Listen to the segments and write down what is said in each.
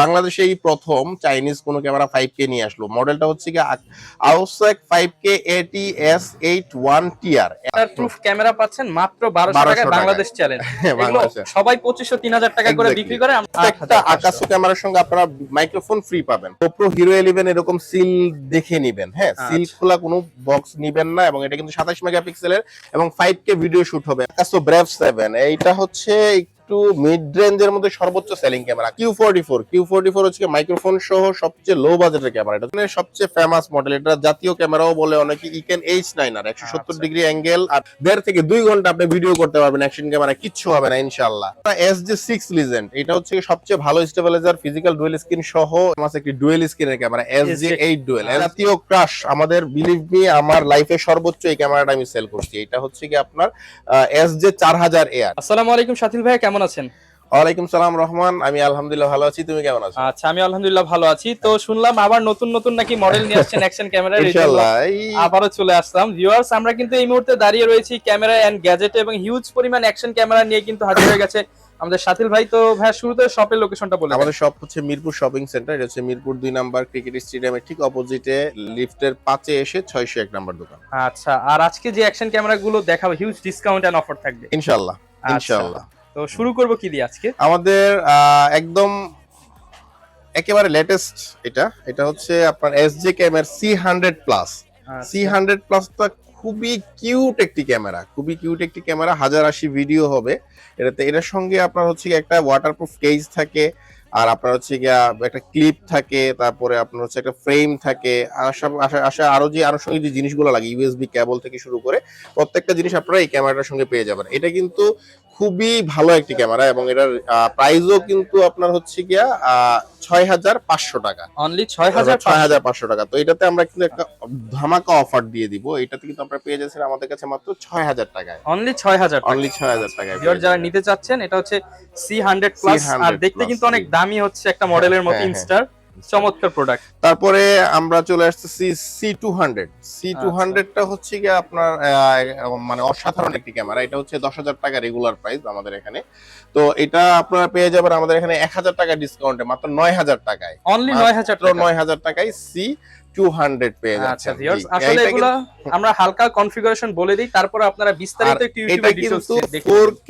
বাংলাদেশে এই প্রথম চাইনিজ কোনো ক্যামেরা 5K নিয়ে আসলো। মডেলটা হচ্ছে কি আউসেক 5K ATS 81TR proof camera পাচ্ছেন মাত্র 1200 টাকায়, বাংলাদেশ চ্যালেঞ্জ। এগুলো সবাই 2500-3000 টাকা করে বিক্রি করে। একটা আকাশো ক্যামেরার সঙ্গে আপনারা মাইক্রোফোন ফ্রি পাবেন। GoPro Hero 11 এরকম সিল দেখে নেবেন, হ্যাঁ সিল খোলা কোনো বক্স নেবেন না, এবং এটা কিন্তু 27 মেগাপিক্সেলের এবং 5K ভিডিও শুট হবে। Akaso Brave 7 এইটা হচ্ছে একটু মিড রেঞ্জের মধ্যে সর্বোচ্চ সেলিং ক্যামেরা। Q44 হচ্ছে মাইক্রোফোন সহ সবচেয়ে লো বাজেটের ক্যামেরা। এটা সবচেয়ে ফেমাস মডেল, এটা জাতীয় ক্যামেরাও বলে অনেকে। EKEN H9R 170 ডিগ্রি অ্যাঙ্গেল আর 1.5 থেকে 2 ঘন্টা আপনি ভিডিও করতে পারবেন অ্যাকশন ক্যামেরা, কিচ্ছু হবে না ইনশাআল্লাহ। SJ6 লিজেন্ড এটা হচ্ছে সবচেয়ে ভালো স্টেবিলাইজার, ফিজিক্যাল ডুয়েল স্ক্রিন সহ একটি ডুয়েল স্ক্রিনের ক্যামেরা SJ8 ডুয়েল। জাতীয় ক্রাশ আমাদের, বিলিভ মি আমার লাইফে সর্বোচ্চ এই ক্যামেরাটা আমি সেল করছি। এটা হচ্ছে কি আপনার SJ4000AR। আসসালামু আলাইকুম শাকিল ভাই, কেমন আছেন? ওয়ালাইকুম সালাম রহমান, আমি আলহামদুলিল্লাহ ভালো আছি, তুমি কেমন আছো? আচ্ছা, আমি আলহামদুলিল্লাহ ভালো আছি। তো শুনলাম আবার নতুন নতুন নাকি মডেল নিয়ে আসছেন অ্যাকশন ক্যামেরার, ইনশাআল্লাহ আবারও চলে আসলাম। ভিউয়ার্স, আমরা কিন্তু এই মুহূর্তে দাঁড়িয়ে রয়েছি ক্যামেরা এন্ড গ্যাজেট এবং হিউজ পরিমাণ অ্যাকশন ক্যামেরা নিয়ে কিন্তু হাজির হয়ে গেছে আমাদের শাকিল ভাই। তো ভাই শুরুতে শপের লোকেশনটা বলে। আমাদের শপ হচ্ছে মিরপুর শপিং সেন্টার, এটা হচ্ছে মিরপুর 2 নাম্বার ক্রিকেট স্টেডিয়ামের ঠিক অপোজিটে লিফটের 5-এ এসে 601 নাম্বার দোকান। আচ্ছা, আর আজকে যে অ্যাকশন ক্যামেরাগুলো দেখাবো হিউজ ডিসকাউন্ট এন্ড অফার থাকবে ইনশাআল্লাহ। ইনশাআল্লাহ। তো শুরু করব কি দিয়ে আজকে? আমাদের একদম একেবারে লেটেস্ট এটা হচ্ছে আপনার Sjcam এর C100 প্লাস। C100 প্লাসটা খুবই কিউট একটি ক্যামেরা, 1080 ভিডিও হবে এটাতে। এটার সঙ্গে আপনার হচ্ছে একটা ওয়াটারপ্রুফ কেস থাকে, আর আপনার হচ্ছে একটা ক্লিপ থাকে, তারপরে আপনার হচ্ছে একটা ফ্রেম থাকে, আরো সঙ্গে যে জিনিসগুলো লাগে USB কেবল থেকে শুরু করে প্রত্যেকটা জিনিস আপনারা এই ক্যামেরাটার সঙ্গে পেয়ে যাবেন। এটা কিন্তু খুবই ভালো একটি ক্যামেরা, এবং এটার প্রাইসও কিন্তু আপনার হচ্ছে 6500 টাকা, অনলি 6500 টাকা। তো এটাতে আমরা কিন্তু একটা ধামাকা অফার দিয়ে দিব। এটাতে কিন্তু আপনারা পেয়ে যাচ্ছেন আমাদের কাছে মাত্র 6000 টাকায়, অনলি 6000 টাকায়। যারা নিতে চাচ্ছেন, এটা হচ্ছে C100 প্লাস, আর দেখতে কিন্তু অনেক দামি হচ্ছে একটা মডেলের মতো ইনস্টার, চমৎকার প্রোডাক্ট। তারপরে আমরা চলে আসতেছি C200 টা হচ্ছে কি আপনার মানে অসাধারণ একটি ক্যামেরা। এটা হচ্ছে 10,000 টাকা রেগুলার প্রাইস আমাদের এখানে। তো এটা আপনারা পেয়ে যাবেন আমাদের এখানে 1000 টাকা ডিসকাউন্টে মাত্র 9000 টাকায়, অনলি 9000 টাকায় C200 পেয়ে যাচ্ছেন। আসলে এগুলো আমরা হালকা কনফিগারেশন বলে দিই, তারপর আপনারা বিস্তারিত একটু ইউটিউবে ডিটেইলস দেখুন। 4K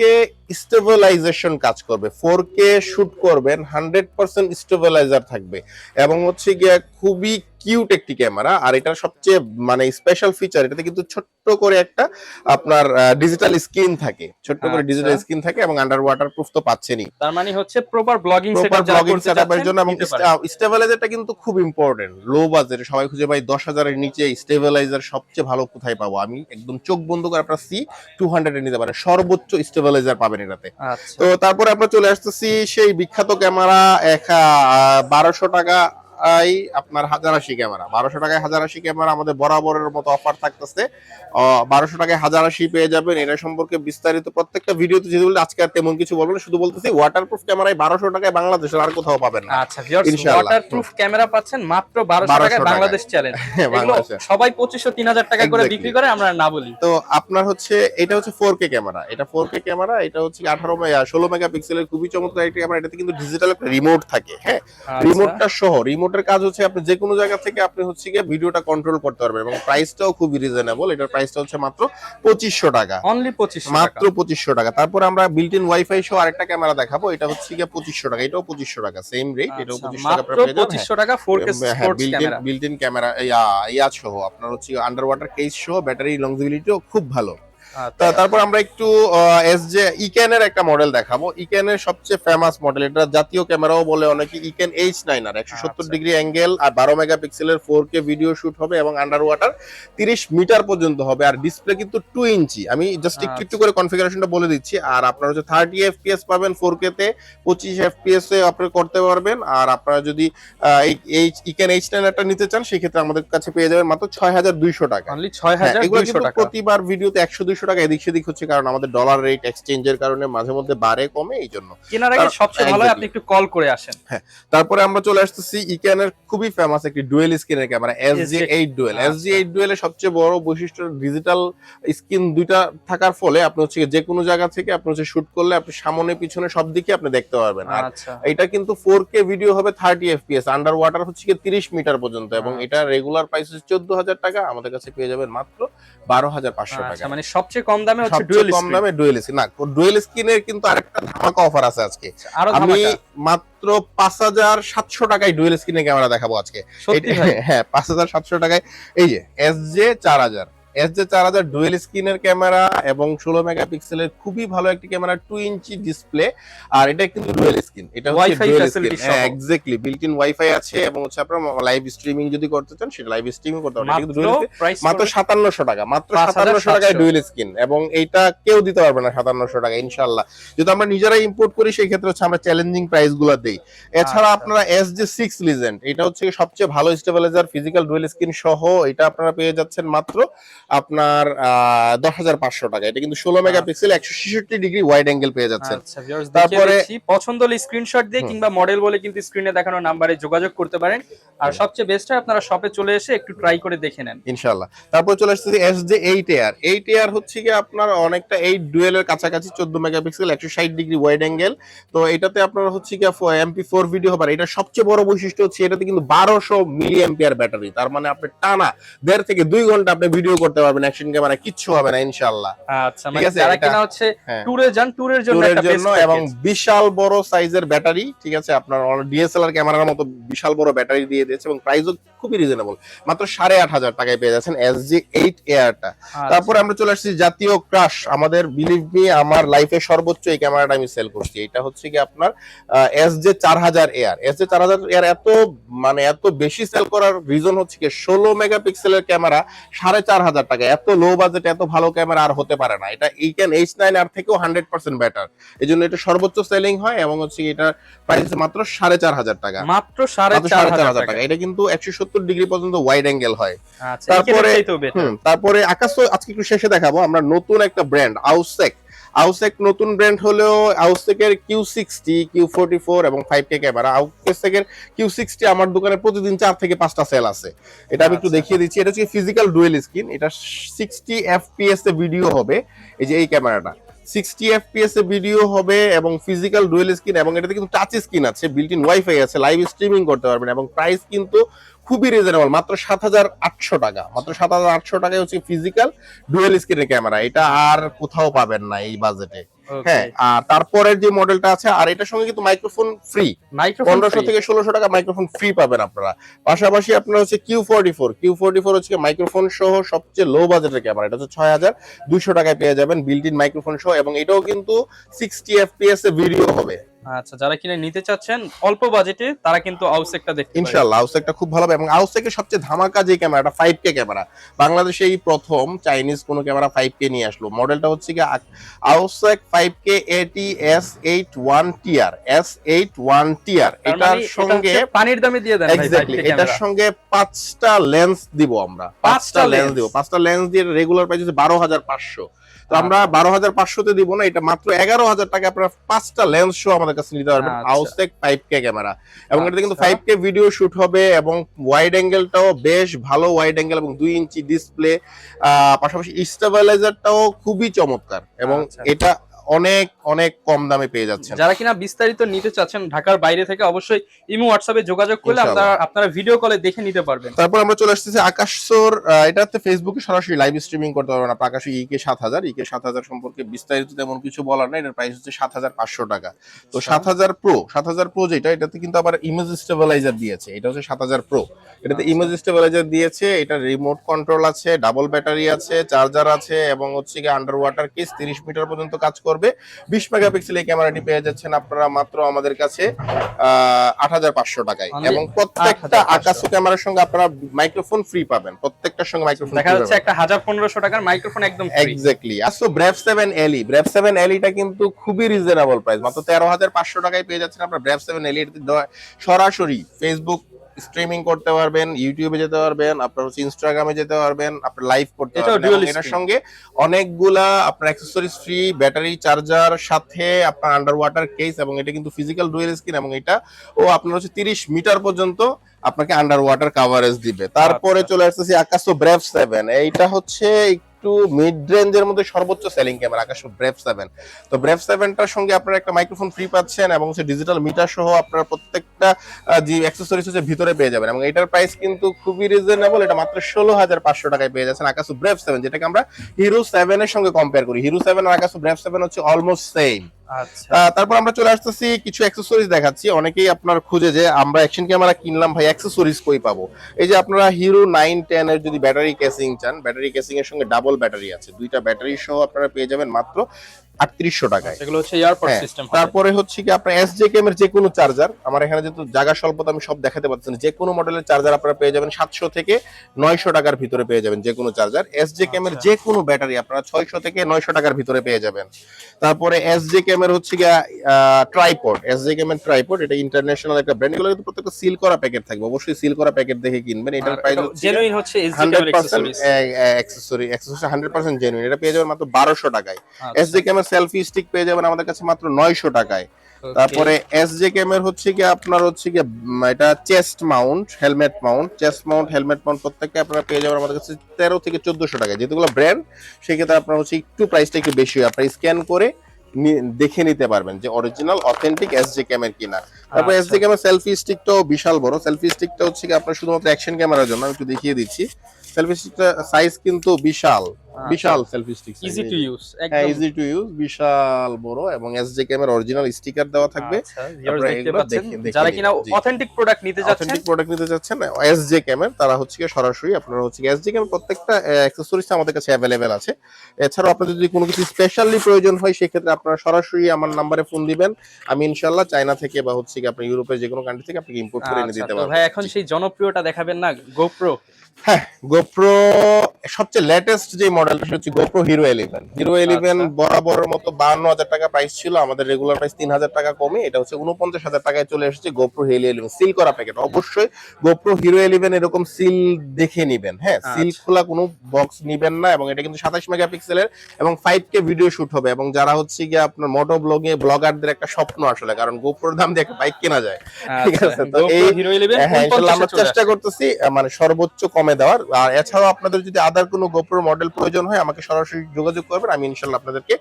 স্টেবিলাইজেশন কাজ করবে, 4K শুট করবেন, 100% স্টেবিলাইজার থাকবে, এবং হচ্ছে গিয়া খুবই কিউট একটি ক্যামেরা। আর এটার সবচেয়ে মানে স্পেশাল ফিচার, এটাতে কিন্তু ছোট্ট করে একটা আপনার ডিজিটাল স্ক্রিন থাকে, এবং আন্ডার ওয়াটার প্রুফ তো পাচ্ছেনই। তার মানে হচ্ছে প্রপার ব্লগিং সেটআপের জন্য। এবং স্টেবিলাইজারটা কিন্তু খুব ইম্পর্টেন্ট। লো বাজেটে সবাই খুঁজে পাই 10,000 এর নিচে স্টেবিলাইজার সবচেয়ে ভালো কোথায় পাবো, আমি একদম চোখ বন্ধ করে আপনারা C200 এ নিতে পারেন, সর্বোচ্চ স্টেবিলাইজার পাবেন এটাতে। তো তারপরে আমরা চলে আসতেছি সেই বিখ্যাত ক্যামেরা 1200 টাকা আপনার 1080 ক্যামেরা। 1200 টাকায় 1080 ক্যামেরা আমাদের বরাবরের মতো অফার থাকতেছে। 1200 টাকায় 1080 পেয়ে যাবেন। এটা সম্পর্কে বিস্তারিত প্রত্যেকটা ভিডিওতে যেহেতু আজকে আর তেমন কিছু বলবো না, শুধু বলতেছি ওয়াটারপ্রুফ ক্যামেরায় 1200 টাকায় বাংলাদেশের আর কোথাও পাবেন না। আচ্ছা ভিউয়ার্স, ওয়াটারপ্রুফ ক্যামেরা পাচ্ছেন মাত্র 1200 টাকায়, বাংলাদেশ চ্যালেঞ্জ। এগুলো সবাই 2500-3000 টাকা করে বিক্রি করে, আমরা না বলি। তো আপনার হচ্ছে এটা হচ্ছে 4K ক্যামেরা, এটা 4K ক্যামেরা, এটা হচ্ছে 16 মেগাপিক্সেলের খুবই চমৎকার একটা ক্যামেরা। এটাতে কিন্তু ডিজিটাল একটা রিমোট থাকে, হ্যাঁ রিমোটটা সহ। রিমোটের কাজ হচ্ছে আপনি যে কোনো জায়গা থেকে আপনি হচ্ছে গিয়ে ভিডিওটা কন্ট্রোল করতে পারবেন, এবং প্রাইসটাও খুবই রিজনেবল। এটার প্রাইসটা হচ্ছে মাত্র 2500 টাকা, অনলি 2500 মাত্র 2500 টাকা। তারপর আমরা বিল্ট ইন ওয়াইফাই সহ আরেকটা ক্যামেরা দেখাবো, এটা হচ্ছে গিয়ে 2500 টাকা, এটাও 2500 টাকা, সেম রেট, এটাও 2500 টাকা পেয়ে যাবেন। 2500 টাকা 4K sports camera, built in camera ইয়া সহ আপনার হচ্ছে আন্ডার ওয়াটার কেস সহ, ব্যাটারি লংজিবিলিটিও খুব ভালো। তারপর আমরা একটু EKEN এর একটা মডেল দেখাবো। EKEN এর সবচেয়ে ফেমাস মডেল, এটা জাতীয় ক্যামেরাও বলে অনেকে। EKEN H9R 170 ডিগ্রি অ্যাঙ্গেল আর 12 মেগাপিক্সেলের 4K ভিডিও শুট হবে, এবং আন্ডার ওয়াটার 30 মিটার পর্যন্ত হবে। আর ডিসপ্লে কিন্তু 2 ইঞ্চি। আমি জাস্ট একটু করে কনফিগারেশনটা বলে দিচ্ছি। আর আপনারা হচ্ছে 30 FPS পাবেন 4K তে, 25 FPS এ আপনি করতে পারবেন। আর আপনারা যদি এই EKEN H9R টা নিতে চান, সেক্ষেত্রে আমাদের কাছে পেয়ে যাবেন মাত্র 6200 টাকা, অনলি 6200 টাকা। প্রতিবার ভিডিওতে 100-200 200 টাকা এদিক সেদিক হচ্ছে, কারণ আমাদের ডলার রেট এক্সচেঞ্জের কারণে মাঝে মধ্যে বাড়ে কমে, এই জন্য কেনার আগে সবচেয়ে ভালো আপনি একটু কল করে আসেন। হ্যাঁ, তারপরে আমরা চলে আসতেছি ইকেন এর খুবই ফেমাস একটি ডুয়েল স্ক্রিনের ক্যামেরা SJ8 ডুয়েল। SJ8 ডুয়েলের সবচেয়ে বড় বৈশিষ্ট্য ডিজিটাল স্ক্রিন দুইটা থাকার ফলে আপনি হচ্ছে যে কোনো জায়গা থেকে আপনি হচ্ছে শুট করলে আপনি সামনে পিছনে সব দিকে আপনি দেখতে পারবেন। আর এটা কিন্তু 4K ভিডিও হবে 30 FPS, আন্ডার ওয়াটার হচ্ছে 30 মিটার পর্যন্ত, এবং এটা রেগুলার প্রাইস হচ্ছে 14,000 টাকা, আমাদের কাছে পেয়ে যাবেন মাত্র 12,500 টাকা। মানে সবচেয়ে কম দামে হচ্ছে ডুয়েল স্ক্রিন, কম দামে ডুয়েল স্ক্রিন না, ডুয়েল স্ক্রিনের কিন্তু আরেকটা ধামাকা অফার আছে আজকে। আমি মাত্র 5,700 টাকায় ডুয়েল স্ক্রিনের ক্যামেরা দেখাবো আজকে। হ্যাঁ, 5,700 টাকায় এই যে SJ4000 ডুয়েল স্ক্রিনের ক্যামেরা এবং 16 মেগাপিক্সেলের খুবই ভালো একটি ক্যামেরা, 2 ইঞ্চি ডিসপ্লে, আর এটা কিন্তু ডুয়েল স্ক্রিন, এটা হচ্ছে ডুয়েল স্ক্রিন। হ্যাঁ, এক্স্যাক্টলি, বিল্ট ইন ওয়াইফাই আছে, এবং হচ্ছে আপনারা লাইভ স্ট্রিমিং যদি করতে চান সেটা লাইভ স্ট্রিমিং করতে পারবেন। এটা কিন্তু ডুয়েল স্ক্রিন মাত্র 5700 টাকা, মাত্র 5700 টাকায় ডুয়েল স্ক্রিন, এবং এইটা কেউ দিতে পারবে না 5700 টাকা ইনশাআল্লাহ। যদি আমরা নিজেরাই ইম্পোর্ট করি সেই ক্ষেত্রে হচ্ছে আমরা চ্যালেঞ্জিং প্রাইস গুলো দেই। এছাড়া আপনারা SJ6 লিজেন্ড, এটা হচ্ছে সবচেয়ে ভালো স্টেবিলাইজার ফিজিক্যাল ডুয়েল স্ক্রিন সহ, এটা আপনারা পেয়ে যাচ্ছেন মাত্র আপনার 10,500 টাকা। এটা কিন্তু 16 মেগাপিক্সেল 166 ডিগ্রি ওয়াইড অ্যাঙ্গেল পেয়ে যাচ্ছেন। তারপরে পছন্দ হলে স্ক্রিনশট দিয়ে কিংবা মডেল বলে কিন্তু স্ক্রিনে দেখানো নম্বরে যোগাযোগ করতে পারেন। আর সবচেয়ে বেস্ট হয় আপনারা শপে চলে এসে একটু ট্রাই করে দেখে নেন ইনশাআল্লাহ। তারপর চলে আসছে SJ8AR। 8AR হচ্ছে কি আপনার অনেকটা 8 ডুয়েলের কাছাকাছি, 14 মেগাপিক্সেল 160 ডিগ্রি ওয়াইড অ্যাঙ্গেল। তো এটাতে আপনার হচ্ছে কি MP4 ভিডিও হবে। এটা সবচেয়ে বড় বৈশিষ্ট্য হচ্ছে এটাতে কিন্তু 1200 মিলি অ্যাম্পিয়ার ব্যাটারি, তার মানে আপনি টানা 1.5 থেকে 2 ঘন্টা আপনি ভিডিও করতে পারবেন, অ্যাকশন ক্যামেরা কিচ্ছু হবে না ইনশাআল্লাহ। আচ্ছা, মানে যারা কিনা হচ্ছে ট্যুরে যান, ট্যুরের জন্য একটা বেস্ট, এবং বিশাল বড় সাইজের ব্যাটারি, ঠিক আছে, আপনার DSLR ক্যামেরার মতো বিশাল বড় ব্যাটারি দিয়ে দিয়েছে, এবং প্রাইসও খুবই রিজনেবল, মাত্র 8,500 টাকায় পেয়ে যাচ্ছেন SJ8AR টা। তারপরে আমরা চলে আসছি জাতীয় ক্রাশ, আমাদের বিলিভ মি আমার লাইফে সর্বোচ্চ এই ক্যামেরাটা আমি সেল করছি। এটা হচ্ছে কি আপনার SJ4000AR। SJ4000AR এত বেশি সেল করার রিজন হচ্ছে কি 16 মেগাপিক্সেলের ক্যামেরা 4,500 টাকা, এত লো বাজেটে এত ভালো ক্যামেরা আর হতে পারে না। এটা EKEN H9R থেকেও 100% বেটার, এজন্য এটা সর্বোচ্চ সেলিং হয়, এবং হচ্ছে এটা প্রাইস মাত্র 4,500 টাকা, মাত্র 4,500 টাকা। এটা কিন্তু 170 ডিগ্রি পর্যন্ত ওয়াইড অ্যাঙ্গেল হয়। আচ্ছা, তারপরে আকাশো আজকে একটু শেষে দেখাবো আমরা নতুন একটা ব্র্যান্ড আউসেক নতুন ব্র্যান্ড হলেও আউসেকের Q60, Q44 এবং 5K ক্যামেরা। আউসেকের Q60 আমার দোকানে প্রতিদিন 4 থেকে 5টা সেল আছে। এটা আমি একটু দেখিয়ে দিচ্ছি। এটা হচ্ছে ফিজিক্যাল ডুয়েল স্ক্রিন, এটা 60 FPS এ ভিডিও হবে। এই যে এই ক্যামেরাটা 60 FPS এ ভিডিও হবে এবং ফিজিক্যাল ডুয়েল স্ক্রিন, এবং এটাতে কিন্তু টাচ স্ক্রিন আছে, বিল্ট ইন ওয়াইফাই আছে, লাইভ স্ট্রিমিং করতে পারবেন, এবং প্রাইস কিন্তু খুবই রিজনেবল, মাত্র 7,800 টাকা। মাত্র 7,800 টাকায় হচ্ছে ফিজিক্যাল ডুয়েল স্ক্রিনের ক্যামেরা, এটা আর কোথাও পাবেন না এই বাজেটে। হ্যাঁ, আর তারপরের যে মডেলটা আছে, আর এটার সঙ্গে কিন্তু মাইক্রোফোন ফ্রি, 1500 থেকে 1600 টাকা মাইক্রোফোন ফ্রি পাবেন আপনারা। পাশাপাশি আপনার হচ্ছে Q44 হচ্ছে মাইক্রোফোন সহ সবচেয়ে লো বাজেটের ক্যামেরা। এটা হচ্ছে 6,200 টাকায় পেয়ে যাবেন বিল্ট ইন মাইক্রোফোন সহ, এবং এটাও কিন্তু 60 FPS এ ভিডিও হবে। আচ্ছা, যারা কিনা নিতে চাচ্ছেন অল্প বাজেটে তারা কিন্তু আউসেকটা দেখতে পারেন ইনশাআল্লাহ। আউসেকটা খুব ভালো হবে, এবং আউসেকের সবচেয়ে ধামাকা যে ক্যামেরাটা 5K ক্যামেরা, বাংলাদেশে এই প্রথম চাইনিজ কোন ক্যামেরা 5K নিয়ে আসলো। মডেলটা হচ্ছে কি আউসেক 5K S81TR। এটার সঙ্গে পানির দামে দিয়ে দেন ভাই। এক্স্যাক্টলি, এটার সঙ্গে 5টা লেন্স দিব আমরা, 5টা লেন্স দিয়ে রেগুলার প্রাইস হচ্ছে 12,500। তো আমরা 12,500 তে দিব না, এটা মাত্র 11,000 টাকা আপনারা 5টা লেন্স সহ আমাদের কাছে নিতে পারবেন। আউসেক 5K ক্যামেরা, এবং এটাতে কিন্তু 5K ভিডিও শুট হবে, এবং ওয়াইড অ্যাঙ্গেলটাও বেশ ভালো ওয়াইড অ্যাঙ্গেল, এবং 2 ইঞ্চি ডিসপ্লে, পাশাপাশি স্টেবিলাইজারটাও খুবই চমৎকার, এবং এটা অনেক কম দামে পেয়ে যাচ্ছেন। যারা কিনা বিস্তারিত নিতে চাচ্ছেন ঢাকার বাইরে থেকে অবশ্যই ইমো হোয়াটসঅ্যাপে যোগাযোগ করলে আপনারা ভিডিও কলে দেখে নিতে পারবেন। তারপর আমরা চলে আসতেছি আকাশোর, এটাতে ফেসবুকে সরাসরি লাইভ স্ট্রিমিং করতে পারবেন আপনারা। আকাশো EK7000 সম্পর্কে বিস্তারিত তেমন কিছু বলার নাই, এটার প্রাইস হচ্ছে 7,500 টাকা। তো 7,000 প্রো যেটা, এটাতে কিন্তু আবার ইমেজ স্টেবিলাইজার দিয়েছে। এটা হচ্ছে 7,000 প্রো, এটাতে ইমেজ স্টেবিলাইজার দিয়েছে, এটা রিমোট কন্ট্রোল আছে, ডাবল ব্যাটারি আছে, চার্জার আছে, এবং হচ্ছে কি আন্ডার ওয়াটার কেস 30 মিটার পর্যন্ত কাজ করবে। 20 মেগাপিক্সেল এই ক্যামেরাটি পেয়ে যাচ্ছেন আপনারা মাত্র আমাদের কাছে 8,500 টাকায়, এবং প্রত্যেকটা আকাশো ক্যামেরার সঙ্গে আপনারা মাইক্রোফোন ফ্রি পাবেন। প্রত্যেকটার সঙ্গে মাইক্রোফোন দেখা যাচ্ছে একটা 1,500 টাকার মাইক্রোফোন একদম ফ্রি। এক্স্যাক্টলি। আসো Brave 7 LE টা কিন্তু খুবই রিজনেবল প্রাইস, মাত্র 13,500 টাকায় পেয়ে যাচ্ছেন আপনারা Brave 7 LE। সরাসরি ফেসবুক স্ট্রিমিং করতে পারবেন, ইউটিউবে যেতে পারবেন, আপনার হচ্ছে ইনস্টাগ্রামে যেতে পারবেন, আপনার লাইভ করতে এটাও পারবেন, ডুয়াল এবং এটার স্ক্রিন। সঙ্গে অনেকগুলা আপনার অ্যাক্সেসরিজ ফ্রি, ব্যাটারি চার্জার সাথে আপনার আন্ডার ওয়াটার কেস, এবং এটা কিন্তু ফিজিক্যাল ডুয়াল স্ক্রিন, এবং এটা ও আপনার হচ্ছে 30 মিটার পর্যন্ত আপনাকে আন্ডার ওয়াটার কাভারেজ দিবে। তারপরে আচ্ছা। চলে আসতেছি আকাশো ব্রেভ 7। এইটা হচ্ছে একটু মিড রেঞ্জের মধ্যে সর্বোচ্চ সেলিং ক্যামেরা আকাশো ব্রেভ 7। তো ব্রেভ 7টার সঙ্গে আপনারা একটা মাইক্রোফোন ফ্রি পাচ্ছেন, এবং হচ্ছে ডিজিটাল মিটার সহ আপনারা প্রত্যেকটা যে অ্যাক্সেসরিজ হচ্ছে ভিতরে পেয়ে যাবেন, এবং এটার প্রাইস কিন্তু খুবই রিজনেবল। এটা মাত্র 16,500 টাকায় পেয়ে যাচ্ছেন আকাশো ব্রেভ 7, যেটাকে আমরা হিরো 7 এর সঙ্গে কম্পেয়ার করি। হিরো 7 আর আকাশো ব্রেভ 7 হচ্ছে অলমোস্ট সেম। আচ্ছা তারপর আমরা চলে আসতেছি কিছু অ্যাক্সেসরিজ দেখাচ্ছি। অনেকেই আপনার খুঁজে যে আমরা অ্যাকশন ক্যামেরা কিনলাম ভাই, অ্যাক্সেসরিজ কই পাবো? এই যে আপনারা হিরো 910 এর যদি ব্যাটারি কেসিং চান, ব্যাটারি কেসিং এর সঙ্গে ডাবল ব্যাটারি আছে, দুইটা ব্যাটারি সহ আপনারা পেয়ে যাবেন মাত্র 3800 টাকায়। এগুলো হচ্ছে এয়ারপড হ্যাঁ, সিস্টেম। তারপরে হচ্ছে কি আপনার Sjcam এর যে কোনো চার্জার, আমার এখানে যেহেতু জায়গা স্বল্পতা আমি সব দেখাতে পারছি না, যে কোনো মডেলের চার্জার আপনারা পেয়ে যাবেন 700 থেকে 900 টাকার ভিতরে পেয়ে যাবেন যে কোনো চার্জার। Sjcam এর যে কোনো ব্যাটারি আপনারা 600 থেকে 900 টাকার ভিতরে পেয়ে যাবেন। তারপরে Sjcam এর হচ্ছে গিয়া ট্রাইপড, Sjcam এর ট্রাইপড, এটা ইন্টারন্যাশনাল একটা ব্র্যান্ড। এগুলো কিন্তু প্রত্যেকটা সিল করা প্যাকেট থাকবে, অবশ্যই সিল করা প্যাকেট দেখে কিনবেন। এটার প্রাইস হচ্ছে জেনুইন হচ্ছে Sjcam এর 100% অ্যাক্সেসরিজ। Accessory 100% genuine. এটা পেয়ে যাবেন মাত্র 1200 টাকায়। Sjcam এর সেলফি স্টিক পেয়ে যাবেন আমাদের কাছে মাত্র 900 টাকায়। তারপরে Sjcam এর হচ্ছে কি আপনার হচ্ছে কি এটা chest Mount, helmet Mount, chest Mount, helmet Mount প্রত্যেকটা আপনারা পেয়ে যাবেন আমাদের কাছে 13 থেকে 1400 টাকায়। যেগুলো ব্র্যান্ড সেক্ষেত্রে আপনার হচ্ছে একটু প্রাইসটা একটু বেশি হয়, আপনারা স্ক্যান করে দেখে নিতে পারবেন যে অরিজিনাল অথেন্টিক Sjcam এর কিনা। তারপর Sjcam এর সেলফি স্টিকটাও বিশাল বড়। সেলফি স্টিকটা হচ্ছে কি আপনার শুধুমাত্র অ্যাকশন ক্যামেরার জন্য, আমি একটু দেখিয়ে দিচ্ছি। সেলফি স্টিকটা সাইজ কিন্তু বিশাল বিশাল selfie stick, easy to use, হ্যাঁ একদম ইজি টু ইউজ, বিশাল বড়, এবং Sjcam এর অরিজিনাল স্টিকার দেওয়া থাকবে। আচ্ছা ভিউয়ার্স আপনারা দেখতে এগুলো পাচ্ছেন, দেখে যারা নিন। কিনা জি। অথেন্টিক প্রোডাক্ট নিতে যাচ্ছেন, অথেন্টিক প্রোডাক্ট নিতে চাচ্ছেন Sjcam এর, তারা হচ্ছে কি সরাসরি আপনারা হচ্ছে Sjcam এর প্রত্যেকটা অ্যাকসেসরিজ আমাদের কাছে অ্যাভেলেবেল আছে। এছাড়াও আপনাদের যদি কোনো কিছু স্পেশালি প্রয়োজন হয় সেক্ষেত্রে আপনারা সরাসরি আমার নাম্বারে ফোন দিবেন, আমি ইনশাআল্লাহ চায়না থেকে বা হচ্ছে কি আপনার ইউরোপের যে কোনো কান্ট্রি থেকে আপনাকে ইম্পোর্ট করে এনে আচ্ছা দিতে তো পারবো। ভাই এখন সেই জনপ্রিয়টা দেখাবেন না, গোপ্রো। হ্যাঁ, গোপ্রো সবচেয়ে লেটেস্ট যে মডেলটা সেটা হচ্ছে গোপ্রো হিরো 11। হিরো 11 আচ্ছা। বরাবরের মতো 52,000 টাকা প্রাইস ছিল, আমাদের রেগুলার প্রাইস 3,000 টাকা কমে এটা হচ্ছে 49,000 টাকায় চলে এসেছে গোপ্রো হিরো 11 সিল করা প্যাকেট। অবশ্যই গোপ্রো হিরো 11 এরকম সিল দেখে নিবেন, হ্যাঁ সিল আচ্ছা খোলা কোনো বক্স নিবেন না, এবং এটা কিন্তু 27 মেগাপিক্সেলের এবং 5K ভিডিও শুট হবে, এবং যারা হচ্ছে গিয়ে আপনার মোটো ব্লগারদের একটা স্বপ্ন আসলে, কারণ গোপ্রোর দাম দিয়ে একটা বাইক কেনা যায়, ঠিক আচ্ছা আছে? তো গোপ্রো এই হিরো 11 হ্যাঁ ইনশাআল্লাহ আমরা 49 চেষ্টা করতেছি মানে সর্বোচ্চ কমে দেওয়ার। আর এছাড়াও আপনাদের যদি আদার কোনো গোপ্রো মডেল প্রয়োজন হয় আমাকে সরাসরি যোগাযোগ করবেন, আমি ইনশাআল্লাহ আপনাদেরকে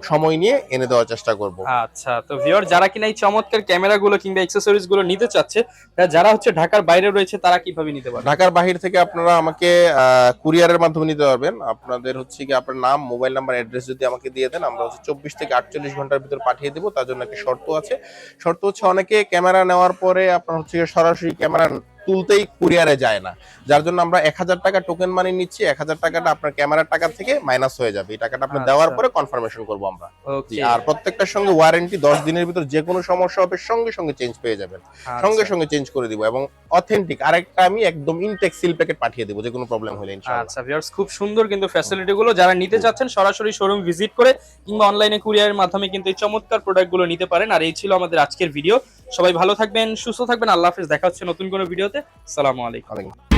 সময় নিয়ে এনে দেওয়ার চেষ্টা করব। আচ্ছা তো ভিউয়ার যারা কিনা এই চমৎকার ক্যামেরাগুলো কিংবা অ্যাকসেসরিজ গুলো নিতে চাচ্ছে, যারা হচ্ছে ঢাকার বাইরে রয়েছে তারা কিভাবে নিতে পারবে? ঢাকার বাহির থেকে আপনারা আমাকে কুরিয়ারের মাধ্যমে নিতে পারবেন। আপনাদের হচ্ছে কি আপনার নাম, মোবাইল নাম্বার, অ্যাড্রেস যদি আমাকে দিয়ে দেন, আমরা হচ্ছে 24 থেকে 48 ঘন্টার ভিতর পাঠিয়ে দেবো। তার জন্য একটা শর্ত আছে। শর্ত হচ্ছে অনেকে ক্যামেরা নেওয়ার পরে আপনার হচ্ছে সরাসরি ক্যামেরা তুলতেই কুরিয়ারে যায় না, যার জন্য আমরা 1000 টাকা টোকেন মানি নিচ্ছি। 1000 টাকাটা আপনার ক্যামেরার টাকা থেকে মাইনাস হয়ে যাবে, এই টাকাটা আপনি দেওয়ার পরে কনফার্মেশন করবো আমরা। ওকে আর প্রত্যেকটার সঙ্গে ওয়ারেন্টি 10 দিনের ভিতর যে কোনো সমস্যা হবে সঙ্গে সঙ্গে চেঞ্জ পেয়ে যাবেন, সঙ্গে সঙ্গে চেঞ্জ করে দিব, এবং অথেন্টিক আরেকটা আমি একদম ইনটেক সিল প্যাকেট পাঠিয়ে দেবো যে কোনো প্রবলেম হলে ইনশাআল্লাহ। আচ্ছা ভিউয়ার্স খুব সুন্দর কিন্তু ফ্যাসিলিটি গুলো, যারা নিতে চাচ্ছেন সরাসরি শোরুম ভিজিট করে কিংবা অনলাইনে কুরিয়ারের মাধ্যমে কিন্তু এই চমৎকার প্রোডাক্ট গুলো নিতে পারেন। আর এই ছিল আমাদের আজকের ভিডিও। সবাই ভালো থাকবেন, সুস্থ থাকবেন, আল্লাহ হাফেজ। দেখা হচ্ছে নতুন কোনো ভিডিওতে। আসসালামু আলাইকুম।